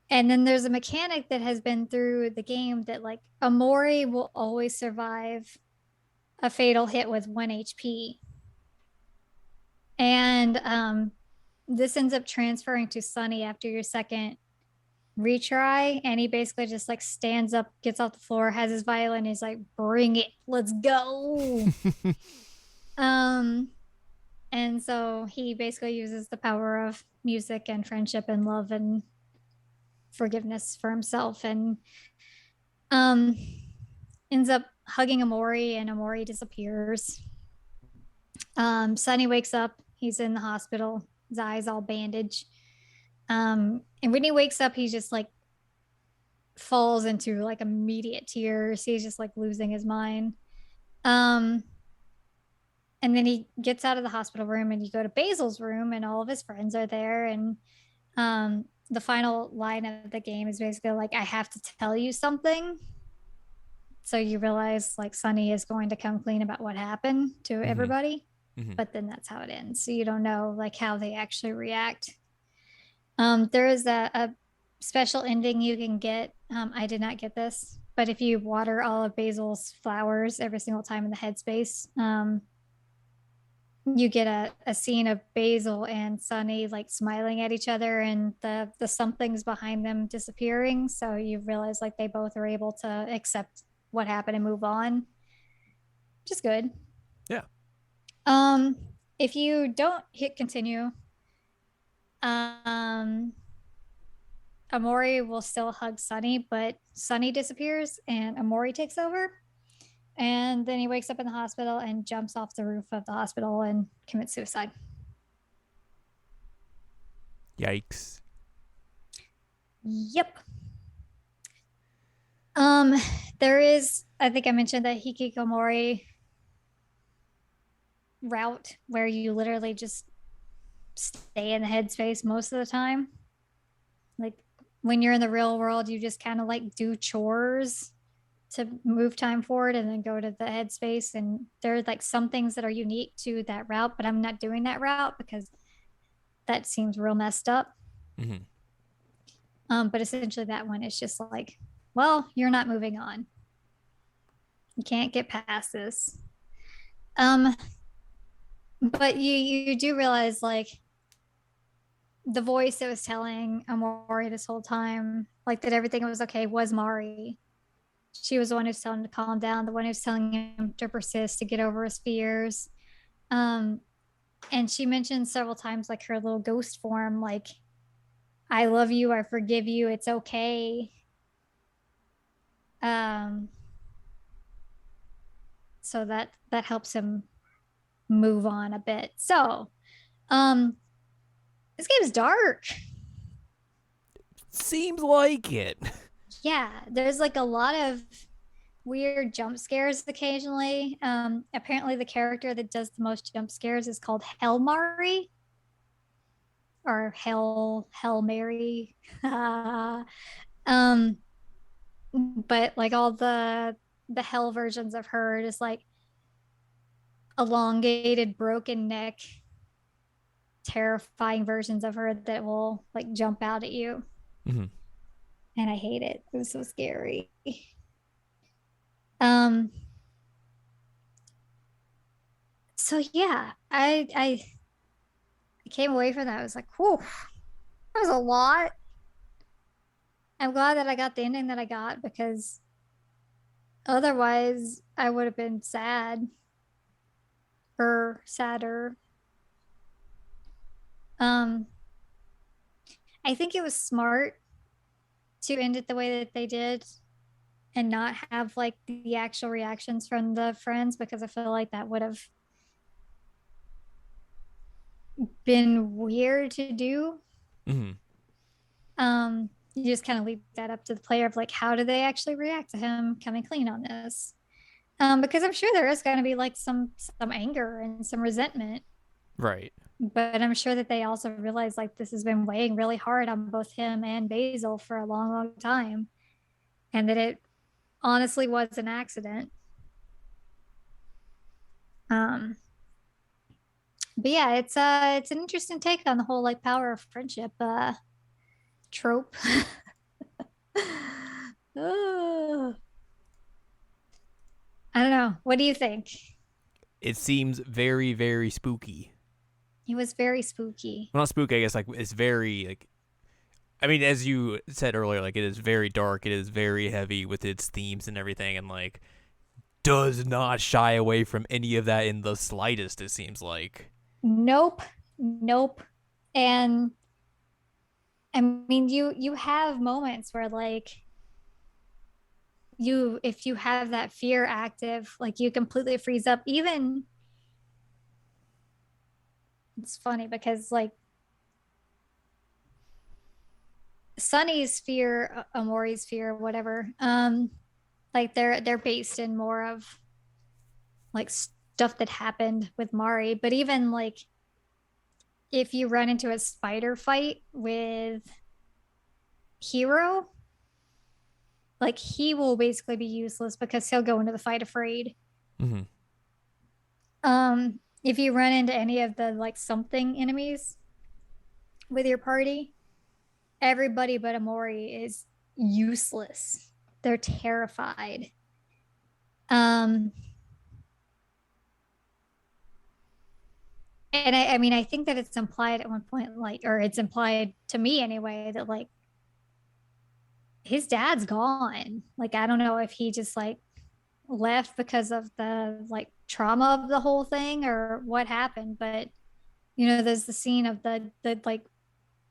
And then there's a mechanic that has been through the game that like Omori will always survive a fatal hit with 1 HP. And this ends up transferring to Sunny after your second retry. And he basically just like stands up, gets off the floor, has his violin, he's like, bring it, let's go. And so he basically uses the power of music and friendship and love and forgiveness for himself, and um ends up hugging Omori, and Omori disappears. Sunny wakes up, he's in the hospital, his eyes all bandaged. And when he wakes up, he just like falls into like immediate tears. He's just like losing his mind. Um and then he gets out of the hospital room and you go to Basil's room and all of his friends are there, and the final line of the game is basically like, I have to tell you something. So you realize like Sunny is going to come clean about what happened to everybody. Mm-hmm. But then that's how it ends. So you don't know like how they actually react. There is a special ending you can get. I did not get this, but if you water all of Basil's flowers every single time in the headspace, you get a scene of Basil and Sunny like smiling at each other, and the somethings behind them disappearing. So you realize like they both are able to accept what happened and move on, which is good. Yeah. If you don't hit continue, Omori will still hug Sunny, but Sunny disappears and Omori takes over. And then he wakes up in the hospital and jumps off the roof of the hospital and commits suicide. Yikes. Yep. There is, I think I mentioned that Hikikomori route where you literally just stay in the headspace most of the time. Like when you're in the real world, you just kind of like do chores to move time forward and then go to the headspace. And there's like some things that are unique to that route, but I'm not doing that route because that seems real messed up. Hmm. But essentially, that one is just like, well, you're not moving on. You can't get past this. Um, but you do realize like the voice that was telling Omori this whole time, like that everything was okay, was Mari. She was the one who's telling him to calm down, the one who's telling him to persist, to get over his fears. Um, and she mentioned several times like her little ghost form, like, I love you, I forgive you, it's okay. Um, so that helps him move on a bit. So, um, this game's dark. Seems like it. Yeah, there's like a lot of weird jump scares occasionally. Apparently the character that does the most jump scares is called Mari or Hell Mary. um, but like all the hell versions of her just like elongated, broken neck, terrifying versions of her that will like jump out at you. Hmm. And I hate it. It was so scary. Um, so yeah, I came away from that. I was like, whew, that was a lot. I'm glad that I got the ending that I got because otherwise I would have been sad or sadder. Um, I think it was smart to end it the way that they did and not have like the actual reactions from the friends because I feel like that would have been weird to do. Hmm. You just kind of leave that up to the player of like, how do they actually react to him coming clean on this? Because I'm sure there is going to be like some anger and some resentment, Right. but I'm sure that they also realize like this has been weighing really hard on both him and Basil for a long, long time, and that it honestly was an accident. Um, but yeah, it's an interesting take on the whole like power of friendship trope. Oh, I don't know. What do you think? It seems very, very spooky. It was very spooky. Well, not spooky, I guess. Like it's very like. I mean, as you said earlier, like it is very dark. It is very heavy with its themes and everything, and like does not shy away from any of that in the slightest. It seems like. Nope, nope. And I mean, you have moments where like you if you have that fear active, like you completely freeze up. Even it's funny because like Sunny's fear, Omori's fear, whatever. Like they're based in more of like stuff that happened with Mari. But even like if you run into a spider fight with Hero, like he will basically be useless because he'll go into the fight afraid. Mm-hmm. If you run into any of the like something enemies with your party, everybody but Omori is useless. They're terrified. Um, and I mean, I think that it's implied at one point, like, or it's implied to me anyway, that like his dad's gone. Like, I don't know if he just like left because of the like trauma of the whole thing or what happened, but you know, there's the scene of the like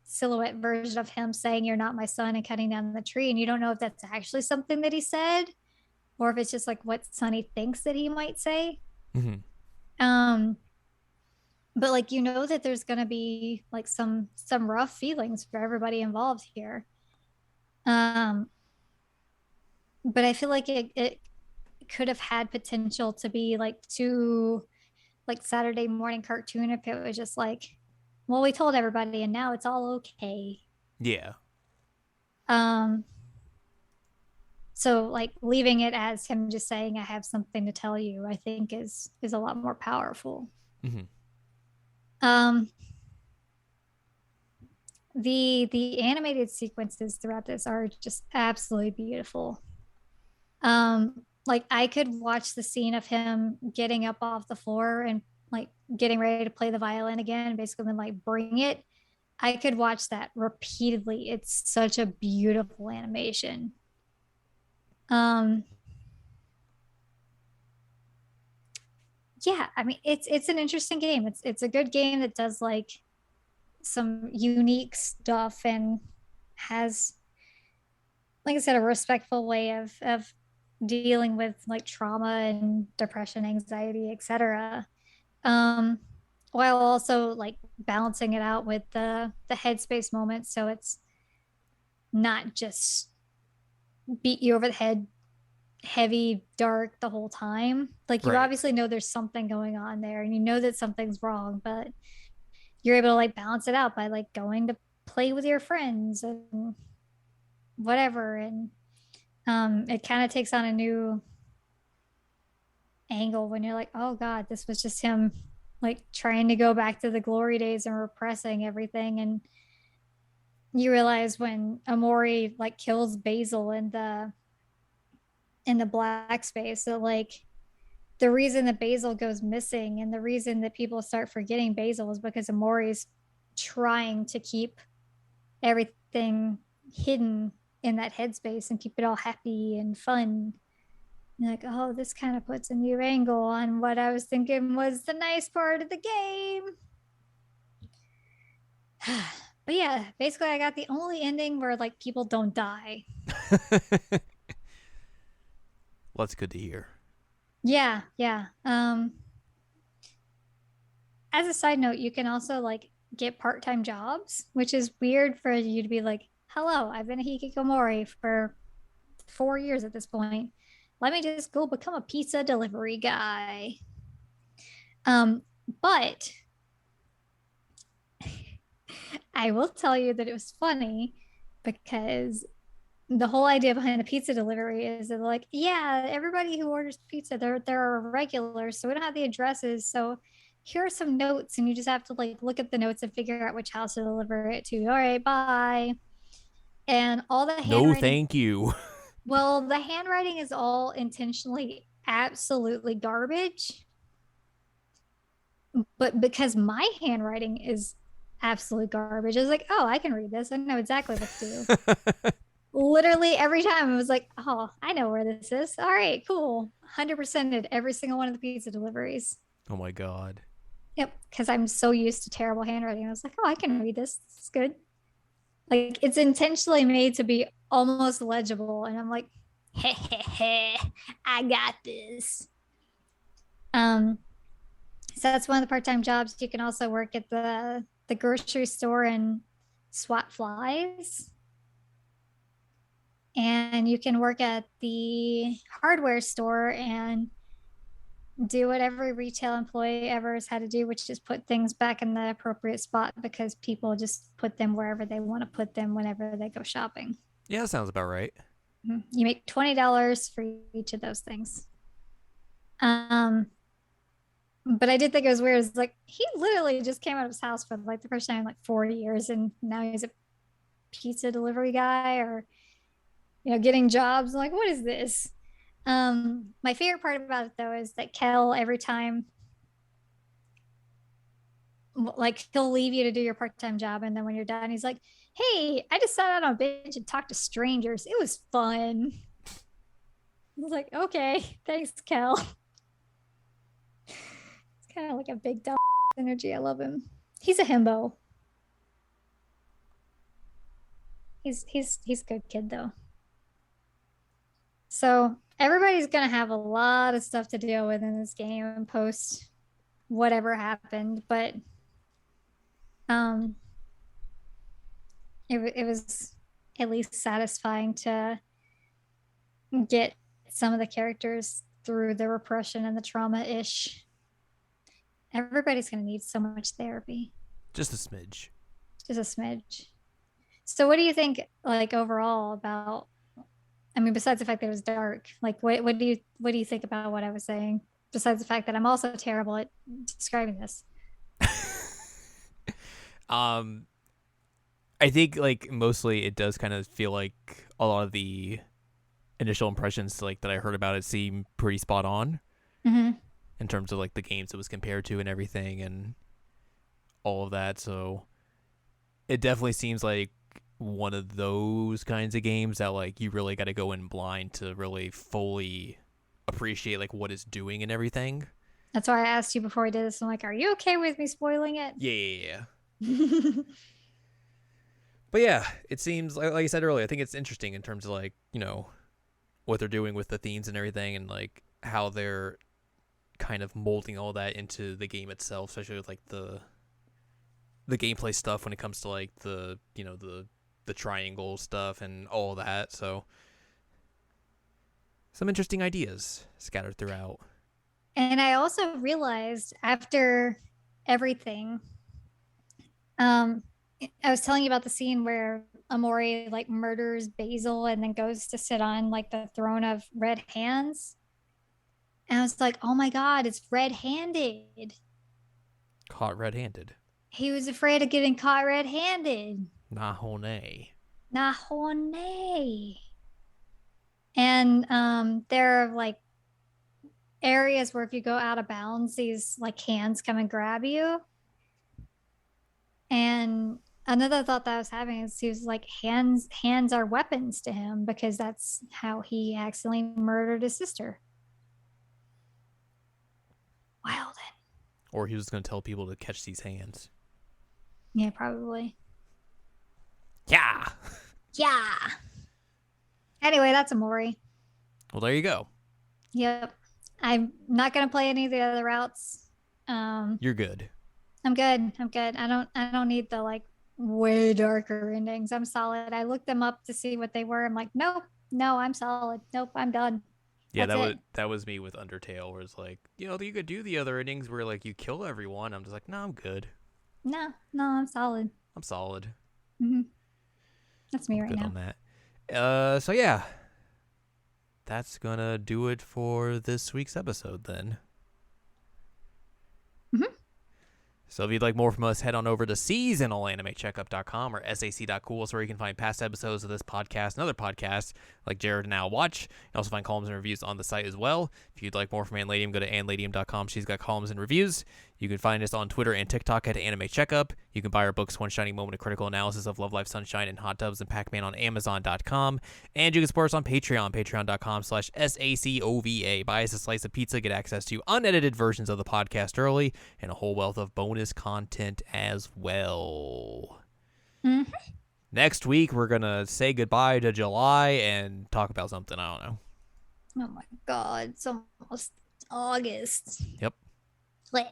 silhouette version of him saying, "You're not my son," and cutting down the tree, and you don't know if that's actually something that he said or if it's just like what Sonny thinks that he might say. Mm-hmm. Um, but like you know that there's gonna be like some rough feelings for everybody involved here. Um, but I feel like it could have had potential to be like too like Saturday morning cartoon if it was just like, well, we told everybody and now it's all okay. Yeah. Um, so like leaving it as him just saying, "I have something to tell you," I think is a lot more powerful. Mm-hmm. Um, the animated sequences throughout this are just absolutely beautiful. Like I could watch the scene of him getting up off the floor and like getting ready to play the violin again, basically then like bring it. I could watch that repeatedly. It's such a beautiful animation. Um, yeah, I mean it's an interesting game. It's a good game that does like some unique stuff and has, like I said, a respectful way of dealing with like trauma and depression, anxiety, etc. Um, while also like balancing it out with the headspace moments, so it's not just beat you over the head, heavy, dark the whole time. Like you Right. obviously know there's something going on there, and you know that something's wrong, but you're able to like balance it out by like going to play with your friends and whatever, and it kind of takes on a new angle when you're like, oh god, this was just him like trying to go back to the glory days and repressing everything. And you realize when Omori like kills Basil in the black space that like the reason that Basil goes missing and the reason that people start forgetting Basil is because Omori's trying to keep everything hidden in that headspace and keep it all happy and fun. Like, oh, this kind of puts a new angle on what I was thinking was the nice part of the game. But yeah, basically, I got the only ending where like people don't die. Well, that's good to hear. Yeah, yeah. As a side note, you can also like get part-time jobs, which is weird for you to be like, "Hello, I've been a hikikomori for 4 years at this point. Let me just go become a pizza delivery guy." Um, but I will tell you that it was funny because the whole idea behind the pizza delivery is that like, yeah, everybody who orders pizza, they're regulars, so we don't have the addresses. So here are some notes, and you just have to like look at the notes and figure out which house to deliver it to. All right, bye. And all the No, handwriting, thank you. well, the handwriting is all intentionally absolutely garbage. But because my handwriting is absolute garbage, I was like, oh, I can read this. I know exactly what to do. Literally every time I was like, oh, I know where this is. All right, cool. 100% did every single one of the pizza deliveries. Oh my god. Yep, because I'm so used to terrible handwriting. I was like, oh, I can read this. It's good. Like it's intentionally made to be almost legible. And I'm like, hey, hey, hey, I got this. Um, so that's one of the part-time jobs. You can also work at the grocery store and swat flies. And you can work at the hardware store and do what every retail employee ever has had to do, which is put things back in the appropriate spot because people just put them wherever they want to put them whenever they go shopping. Yeah, that sounds about right. You make $20 for each of those things. Um, but I did think it was weird. It's like he literally just came out of his house for like the first time in like 4 years, and now he's a pizza delivery guy or getting jobs. I'm like, what is this? My favorite part about it though is that Kel every time like he'll leave you to do your part-time job, and then when you're done he's like, hey, I just sat out on a bench and talked to strangers, it was fun. I was like, okay, thanks, Kel. It's kind of like a big dumb energy. I love him. He's a himbo. He's a good kid though. So everybody's gonna have a lot of stuff to deal with in this game and post whatever happened, but um it was at least satisfying to get some of the characters through the repression and the trauma ish. Everybody's going to need so much therapy. Just a smidge. Just a smidge. So what do you think, like, overall about, I mean, besides the fact that it was dark, like what do you think about what I was saying? Besides the fact that I'm also terrible at describing this. Um, I think like mostly it does kind of feel like a lot of the initial impressions like that I heard about it seem pretty spot on Hmm. in terms of like the games it was compared to and everything and all of that. So it definitely seems like one of those kinds of games that like you really got to go in blind to really fully appreciate like what it's doing and everything. That's why I asked you before we did this. I'm like, are you okay with me spoiling it? Yeah. But yeah, it seems like I said earlier, I think it's interesting in terms of like, you know, what they're doing with the themes and everything and like how they're kind of molding all that into the game itself, especially with like the gameplay stuff when it comes to like the, you know, the triangle stuff and all that. So some interesting ideas scattered throughout. And I also realized after everything, um, I was telling you about the scene where Omori like murders Basil and then goes to sit on like the throne of red hands. And I was like, oh my God, it's red handed. Caught red-handed. He was afraid of getting caught red handed. Nahone. Nahone. And there are like areas where if you go out of bounds, these like hands come and grab you. And another thought that I was having is he was like hands are weapons to him because that's how he accidentally murdered his sister. Wild. Or he was going to tell people to catch these hands. Yeah, probably. Yeah. Yeah. Anyway, that's Amori. Well, there you go. Yep. I'm not gonna play any of the other routes. Um, You're good. I'm good. I'm good. I don't need the like way darker endings. I'm solid. I looked them up to see what they were. I'm like, nope, no, I'm solid. Nope, I'm done. Yeah, That's it. that was me with Undertale, where it's like, you know, you could do the other endings where like you kill everyone. I'm just like, no, I'm good. No, no, I'm solid. I'm solid. Hmm. That's me I'm right good now. on that. So yeah, that's gonna do it for this week's episode then. Hmm. So if you'd like more from us, head on over to seasonalanimecheckup.com or sac.cool, where you can find past episodes of this podcast and other podcasts like Jared and Al Watch. You can also find columns and reviews on the site as well. If you'd like more from Ann Ladium, go to annladium.com. She's got columns and reviews. You can find us on Twitter and TikTok at Anime Checkup. You can buy our books, One Shining Moment, a critical analysis of Love Life, Sunshine, and Hot Tubs and Pac-Man on Amazon.com. And you can support us on Patreon, patreon.com/SACOVA. Buy us a slice of pizza, get access to unedited versions of the podcast early, and a whole wealth of bonus content as well. Hmm. Next week, we're going to say goodbye to July and talk about something. I don't know. Oh my God, it's almost August. Yep. Lit.